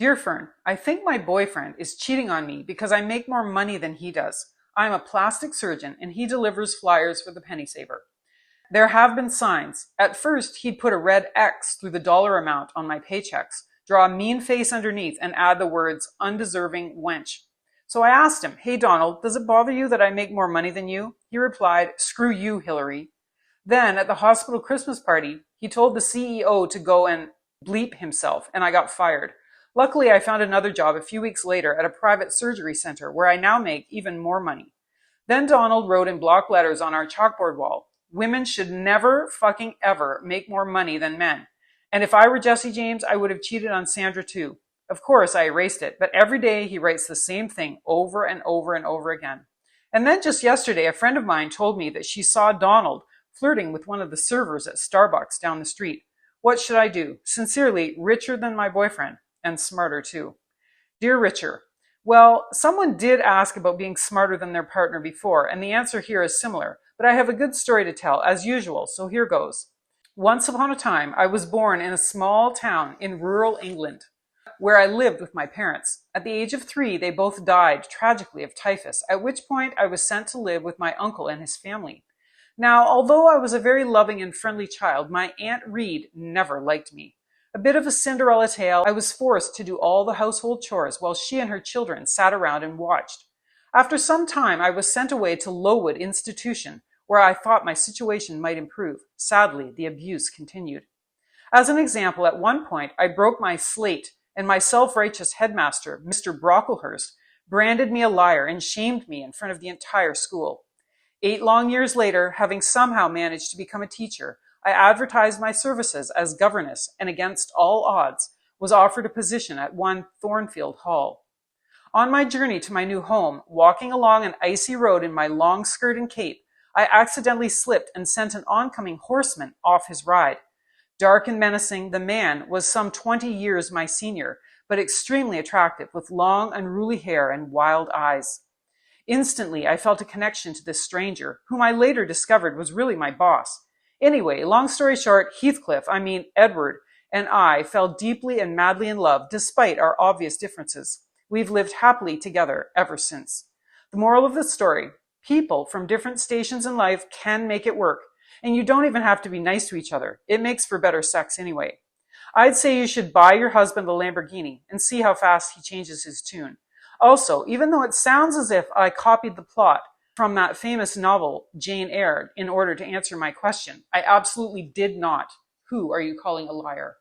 Dear Fern, I think my boyfriend is cheating on me because I make more money than he does. I'm a plastic surgeon and he delivers flyers for the penny saver. There have been signs. At first, he'd put a red X through the dollar amount on my paychecks, draw a mean face underneath, and add the words, undeserving wench. So I asked him, hey Donald, does it bother you that I make more money than you? He replied, screw you, Hillary. Then, at the hospital Christmas party, he told the CEO to go and bleep himself, and I got fired. Luckily, I found another job a few weeks later at a private surgery center where I now make even more money. Then Donald wrote in block letters on our chalkboard wall, women should never fucking ever make more money than men. And if I were Jesse James, I would have cheated on Sandra too. Of course, I erased it, but every day he writes the same thing over and over and over again. And then just yesterday, a friend of mine told me that she saw Donald flirting with one of the servers at Starbucks down the street. What should I do? Sincerely, richer than my boyfriend, and smarter too. Dear Richer, well, someone did ask about being smarter than their partner before, and the answer here is similar, but I have a good story to tell, as usual, so here goes. Once upon a time, I was born in a small town in rural England, where I lived with my parents. At the age of 3, they both died tragically of typhus, at which point I was sent to live with my uncle and his family. Now, although I was a very loving and friendly child, my Aunt Reed never liked me. A bit of a Cinderella tale, I was forced to do all the household chores while she and her children sat around and watched. After some time, I was sent away to Lowood Institution, where I thought my situation might improve. Sadly, the abuse continued. As an example, at one point, I broke my slate, and my self-righteous headmaster, Mr. Brocklehurst, branded me a liar and shamed me in front of the entire school. 8 long years later, having somehow managed to become a teacher, I advertised my services as governess and against all odds was offered a position at 1 Thornfield Hall. On my journey to my new home, walking along an icy road in my long skirt and cape, I accidentally slipped and sent an oncoming horseman off his ride. Dark and menacing, the man was some 20 years my senior, but extremely attractive with long, unruly hair and wild eyes. Instantly, I felt a connection to this stranger, whom I later discovered was really my boss. Anyway, long story short, Edward, and I fell deeply and madly in love despite our obvious differences. We've lived happily together ever since. The moral of the story, people from different stations in life can make it work, and you don't even have to be nice to each other. It makes for better sex anyway. I'd say you should buy your husband a Lamborghini and see how fast he changes his tune. Also, even though it sounds as if I copied the plot from that famous novel, Jane Eyre, in order to answer my question, I absolutely did not. Who are you calling a liar?